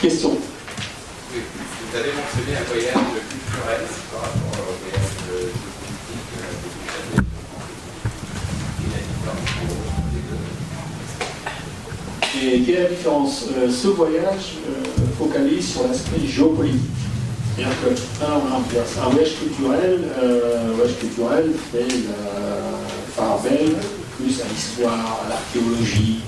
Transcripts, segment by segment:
Question. Oui, vous avez mentionné un voyage culturel par rapport au voyage géopolitique Et quelle est la différence? Ce voyage focalise sur l'aspect géopolitique. C'est-à-dire que, un voyage culturel fait la part belle, plus à l'histoire, à l'archéologie.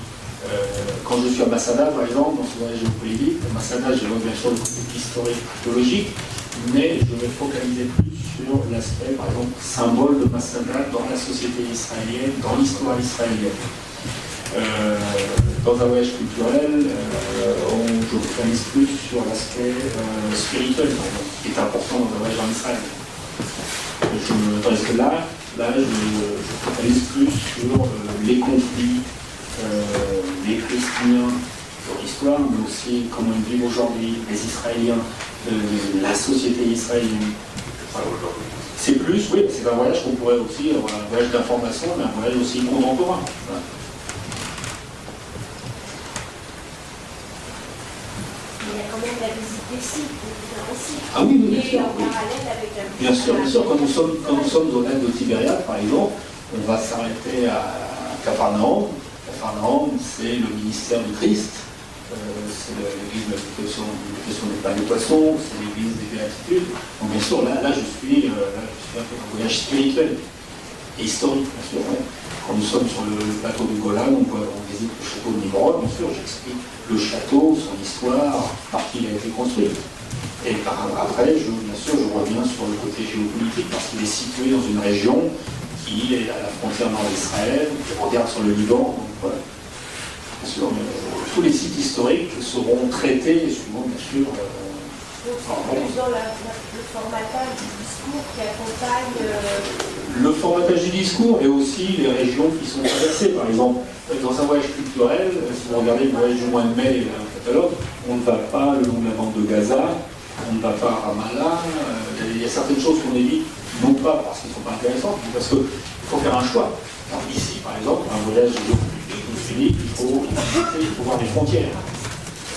Quand je suis à Masada, par exemple, dans ce voyage géopolitique, à Masada, je vois bien sûr le côté historique, archéologique, mais je vais focaliser plus sur l'aspect, par exemple, symbole de Masada dans la société israélienne, dans l'histoire israélienne. Dans un voyage culturel, je focalise plus sur l'aspect spirituel, par exemple, qui est important dans un voyage en Israël. Tandis que là, je focalise plus sur les conflits, les Palestiniens, leur histoire, mais aussi comment ils vivent aujourd'hui, les Israéliens, la société israélienne. C'est plus, oui, c'est un voyage qu'on pourrait aussi avoir un voyage d'information, mais un voyage aussi contemporain. Voilà. Il y a quand même la visite des sites, aussi. Ah oui, oui, bien et sûr. en parallèle avec la Bien sûr, bien sûr. Quand nous sommes au lac de Tibériade, par exemple, on va s'arrêter à Capharnaüm. Capharnaüm, c'est le ministère du Christ. C'est l'église de l'application des pains et des poissons, c'est l'église des béatitudes. Donc bien sûr, là je suis un peu un voyage spirituel et historique, bien sûr. Ouais. Quand nous sommes sur le plateau du Golan, on visite le château de Nimrod, bien sûr, j'explique le château, son histoire, par qui il a été construit. Et après, bien sûr, je reviens sur le côté géopolitique, parce qu'il est situé dans une région qui est à la frontière nord d'Israël, qui regarde sur le Liban. Donc, voilà. Bien sûr, tous les sites historiques seront traités, suivant, bien sûr. Dans le formatage du discours qui accompagne. Le formatage du discours et aussi les régions qui sont traversées. Par exemple, dans un voyage culturel, si vous regardez le voyage du mois de mai, le catalogue, on ne va pas le long de la bande de Gaza, on ne va pas à Ramallah. Il y a certaines choses qu'on évite, non pas parce qu'elles ne sont pas intéressantes, mais parce qu'il faut faire un choix. Alors, ici, par exemple, un voyage géopolitique, je me suis dit qu'il faut voir les frontières. On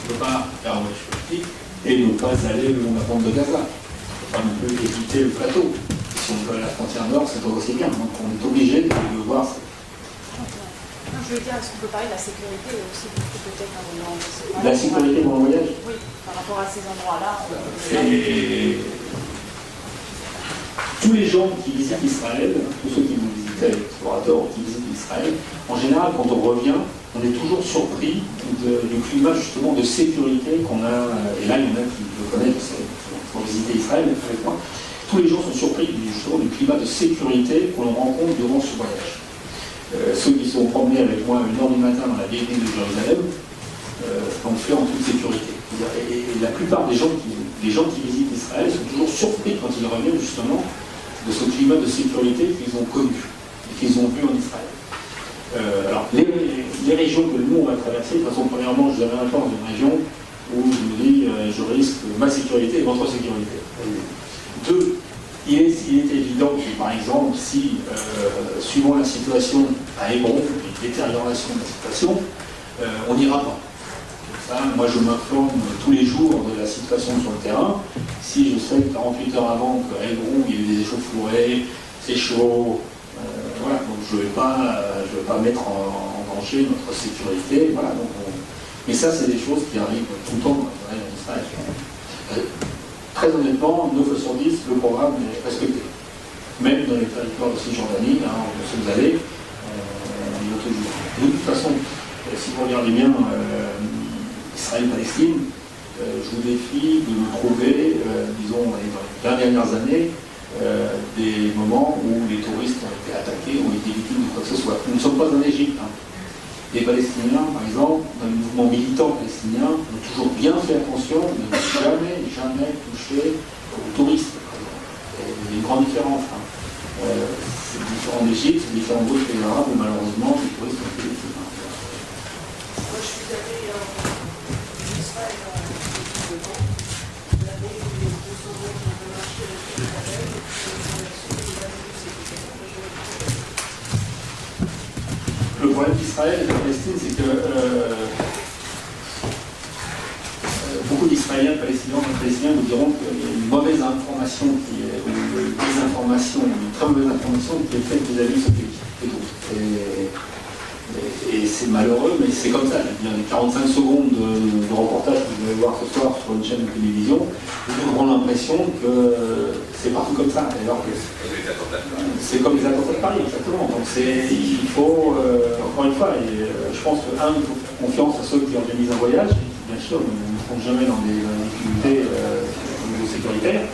ne peut pas faire un voyage politique et ne pas aller le long de la bande de Gaza. On ne peut pas non plus éviter le plateau. Si on veut aller à la frontière nord, c'est pas aussi bien. Donc on est obligé de voir. Non, je veux dire, est-ce qu'on peut parler de la sécurité aussi, peut-être un moment. La sécurité dans le voyage? Oui, par rapport à ces endroits-là. Tous les gens qui visitent Israël, tous ceux qui vont visiter, les explorateurs qui visitent Israël, en général, quand on revient, on est toujours surpris du climat justement de sécurité qu'on a. Et là, il y en a qui le connaissent, qui vont visiter Israël avec moi. Tous les gens sont surpris justement du climat de sécurité que l'on rencontre durant ce voyage. Ceux qui sont promenés avec moi à 1h du matin dans la vieille ville de Jérusalem l'ont fait en toute sécurité. Et la plupart des gens qui visitent Israël sont toujours surpris quand ils reviennent justement de ce climat de sécurité qu'ils ont connu et qu'ils ont vu en Israël. Alors, les régions que nous on va traverser, de toute façon, premièrement, je n'ai jamais dans une région où je me dis je risque ma sécurité et votre sécurité. Deux, il est évident que, par exemple, si, suivant la situation à Hébron, une détérioration de la situation, on n'ira pas. Ça, moi, je m'informe tous les jours de la situation sur le terrain. Si je sais 48 heures avant qu'à Hébron, il y a eu des échauffourées, c'est chaud, voilà, donc je ne vais pas mettre en danger notre sécurité. Voilà, donc mais ça, c'est des choses qui arrivent tout le temps en Israël. Très honnêtement, 9 fois sur 10, le programme est respecté. Même dans les territoires de Cisjordanie, où nous sommes allés, on y va toujours. De toute façon, si vous regardez bien Israël-Palestine, je vous défie de me trouver, disons, dans les 20 dernières années, des moments où les touristes ont été attaqués, ont été victimes de quoi que ce soit. Nous ne sommes pas en Égypte. Les Palestiniens, par exemple, dans le mouvement militant palestinien, ont toujours bien fait attention de ne jamais toucher aux touristes. Il y a une grande différence. C'est différent d'Égypte, c'est différent d'autres pays arabes où malheureusement les touristes ont été victimes. Moi, je suis allé en Israël en 2 ans. L'année où les 200 ans ont marché avec Israël, Le problème d'Israël et de la Palestine, c'est que beaucoup d'Israéliens, Palestiniens vous diront qu'il y a une mauvaise information, ou une désinformation, une très mauvaise information qui est faite vis-à-vis de ce pays. Et c'est malheureux, mais c'est comme ça. Il y a les 45 secondes de reportage que vous allez voir ce soir sur une chaîne de télévision, vous aurez l'impression que c'est partout comme ça. Alors que c'est comme les attentats de Paris, exactement. Donc il faut, encore une fois, je pense que, il faut faire confiance à ceux qui organisent un voyage, qui, bien sûr, ne sont jamais dans des difficultés au niveau sécuritaire.